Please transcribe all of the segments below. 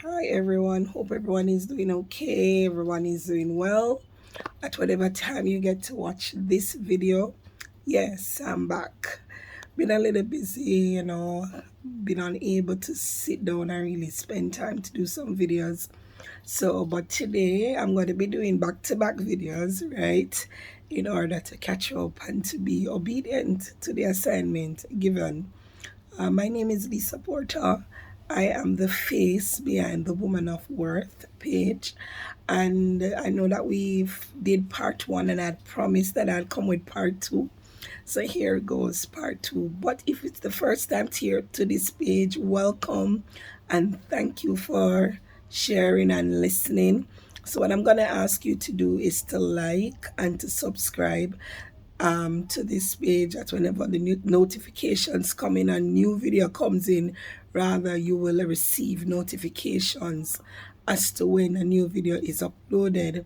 Hi everyone, hope everyone is doing okay, everyone is doing well at whatever time you get to watch this video. Yes, I'm back. Been a little busy, been unable to sit down and really spend time to do some videos. But today I'm going to be doing back-to-back videos, right? In order to catch up and to be obedient to the assignment given. My name is Lisa Porter. I am the face behind the Woman of Worth page. And I know that we've did part one and I'd promised that I'd come with part two. So here goes part two. But if it's the first time here to this page, welcome and thank you for sharing and listening. So what I'm going to ask you to do is to like and to subscribe to this page at whenever the new notifications come in and new video comes in. Rather, you will receive notifications as to when a new video is uploaded.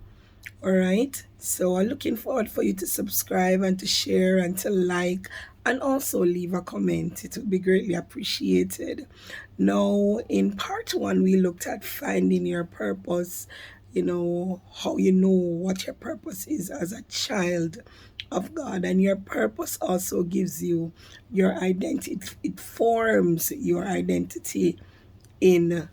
All right, so I'm looking forward for you to subscribe and to share and to like and also leave a comment. It would be greatly appreciated. Now, in part one, we looked at finding your purpose, how you know what your purpose is as a child of God, and your purpose also gives you your identity. It forms your identity in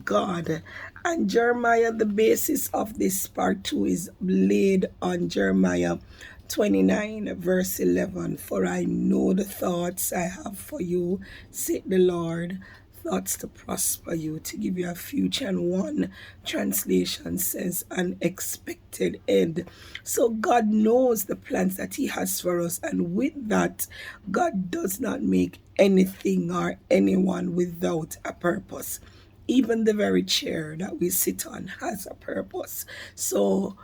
God. And Jeremiah, the basis of this part two is laid on Jeremiah 29, verse 11. For I know the thoughts I have for you, said the Lord, thoughts to prosper you, to give you a future. And one translation says an expected end. So God knows the plans that He has for us. And with that, God does not make anything or anyone without a purpose. Even the very chair that we sit on has a purpose. So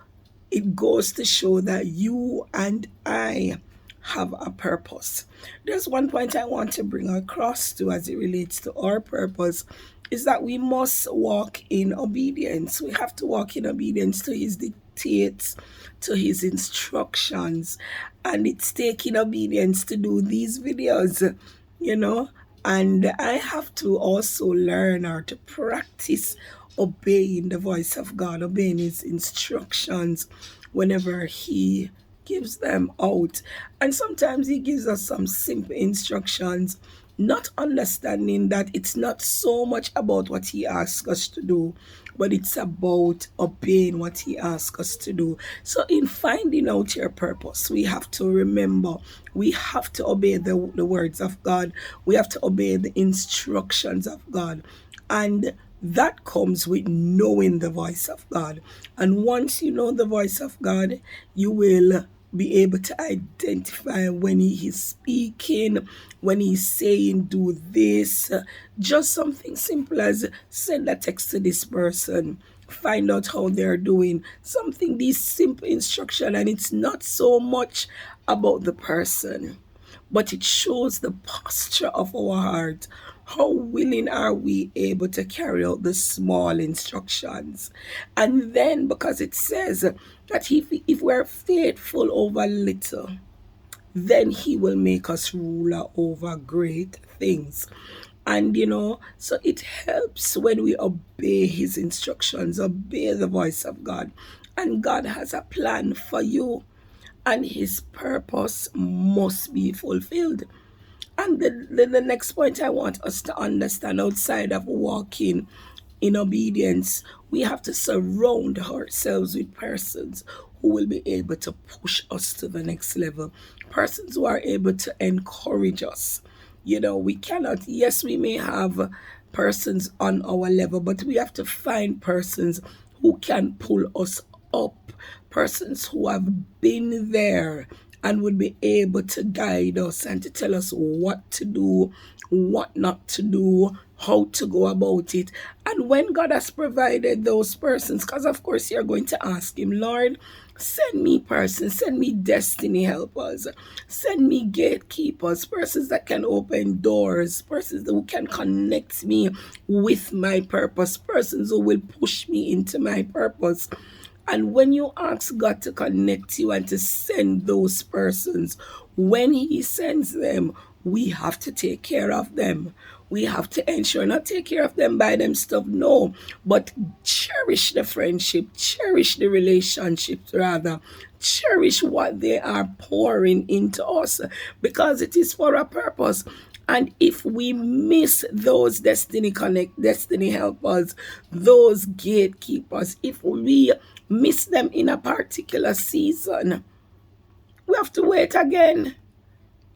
it goes to show that you and I have a purpose. There's one point I want to bring across to as it relates to our purpose is that we must walk in obedience. We have to walk in obedience to His dictates, to His instructions, and it's taking obedience to do these videos, you know. And I have to also learn or to practice obeying the voice of God, obeying His instructions whenever He gives them out. And sometimes He gives us some simple instructions, not understanding that it's not so much about what He asks us to do, but it's about obeying what He asks us to do. So, in finding out your purpose, we have to remember we have to obey the words of God, we have to obey the instructions of God. And that comes with knowing the voice of God. And once you know the voice of God, you will be able to identify when He is speaking, when He's saying, do this. Just something simple as send a text to this person, find out how they're doing. Something, these simple instruction, and it's not so much about the person, but it shows the posture of our heart. How willing are we able to carry out the small instructions? And then, because it says that if we're faithful over little, then He will make us ruler over great things. And so it helps when we obey His instructions, obey the voice of God. And God has a plan for you, and His purpose must be fulfilled. And the next point I want us to understand, outside of walking in obedience, we have to surround ourselves with persons who will be able to push us to the next level, persons who are able to encourage us. We cannot, yes, we may have persons on our level, but we have to find persons who can pull us up, persons who have been there and would be able to guide us and to tell us what to do, what not to do, how to go about it. And when God has provided those persons, because of course you're going to ask Him, Lord, send me persons, send me destiny helpers, send me gatekeepers, persons that can open doors, persons who can connect me with my purpose, persons who will push me into my purpose. And when you ask God to connect you and to send those persons, when He sends them, we have to take care of them. We have to ensure, not take care of them, buy them stuff, no, but cherish the friendship, cherish the relationships rather, cherish what they are pouring into us, because it is for a purpose. And if we miss those destiny helpers, those gatekeepers, if we miss them in a particular season, we have to wait again.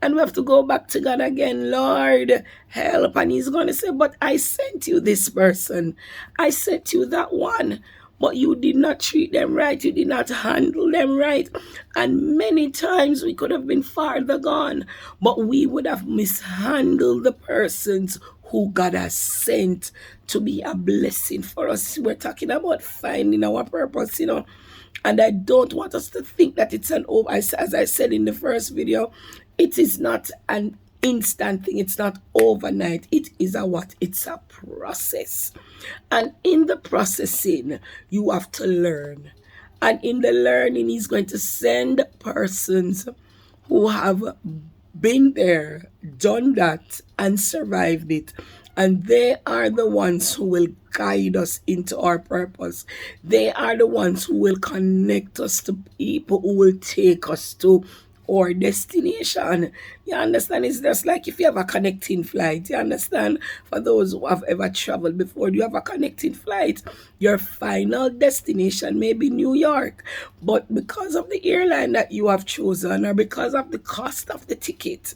And we have to go back to God again. Lord, help. And he's going to say, but I sent you this person. I sent you that one. But you did not treat them right. You did not handle them right. And many times we could have been farther gone. But we would have mishandled the persons who God has sent to be a blessing for us. We're talking about finding our purpose, you know. And I don't want us to think that it's as I said in the first video, it is not an instant thing. It's not overnight. It is a what? It's a process. And in the processing, you have to learn. And in the learning, he's going to send persons who have been there, done that, and survived it. And they are the ones who will guide us into our purpose. They are the ones who will connect us to people who will take us to our destination. You understand? It's just like if you have a connecting flight. You understand? For those who have ever traveled before, you have a connecting flight. Your final destination may be New York. But because of the airline that you have chosen, or because of the cost of the ticket,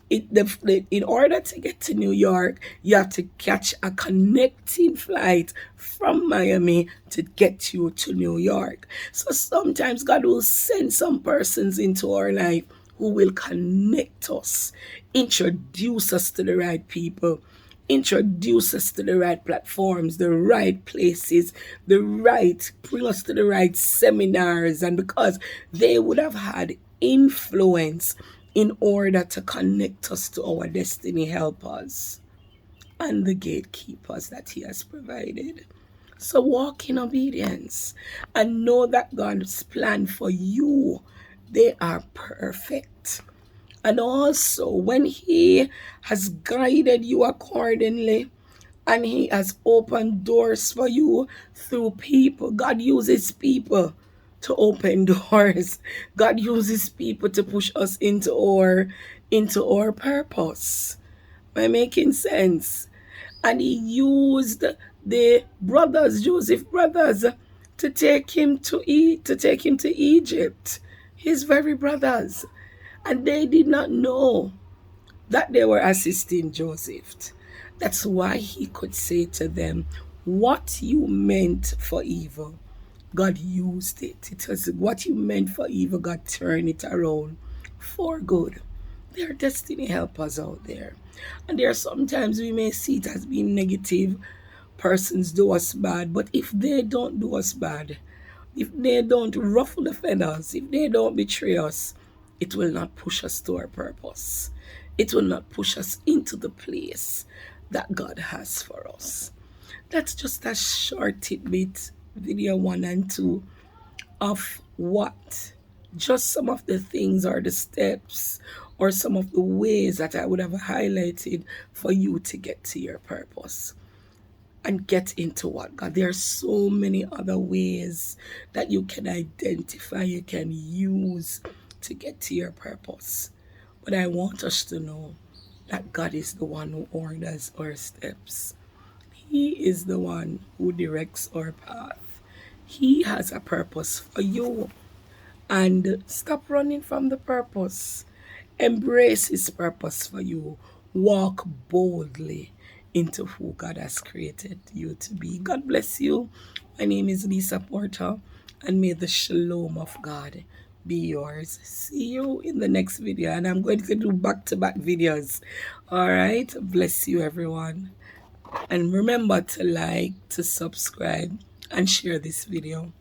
in order to get to New York, you have to catch a connecting flight from Miami to get you to New York. So sometimes God will send some persons into our life who will connect us, introduce us to the right people, introduce us to the right platforms, the right places, bring us to the right seminars. And because they would have had influence in order to connect us to our destiny helpers and the gatekeepers that he has provided. So walk in obedience and know that God's plan for you, they are perfect. And also when he has guided you accordingly, and he has opened doors for you through people. God uses people to open doors. God uses people to push us into our purpose. Am I making sense? And he used the Joseph brothers, to take him to Egypt. His very brothers. And they did not know that they were assisting Joseph. That's why he could say to them, what you meant for evil, God used it. It was what you meant for evil, God turned it around for good. There are destiny helpers out there. And there are sometimes we may see it as being negative. Persons do us bad. But if they don't do us bad, if they don't ruffle the feathers, if they don't betray us, it will not push us to our purpose. It will not push us into the place that God has for us. That's just a short tidbit, video 1 and 2, of what just some of the things or the steps or some of the ways that I would have highlighted for you to get to your purpose and get into what God. There are so many other ways that you can identify, you can use to get to your purpose. But I want us to know that God is the one who orders our steps. He is the one who directs our path. He has a purpose for you. And stop running from the purpose. Embrace his purpose for you. Walk boldly into who God has created you to be. God bless you. My name is Lisa Porter, and may the shalom of God be yours. See you in the next video, and I'm going to do back-to-back videos. All right, bless you everyone, and remember to like, to subscribe, and share this video.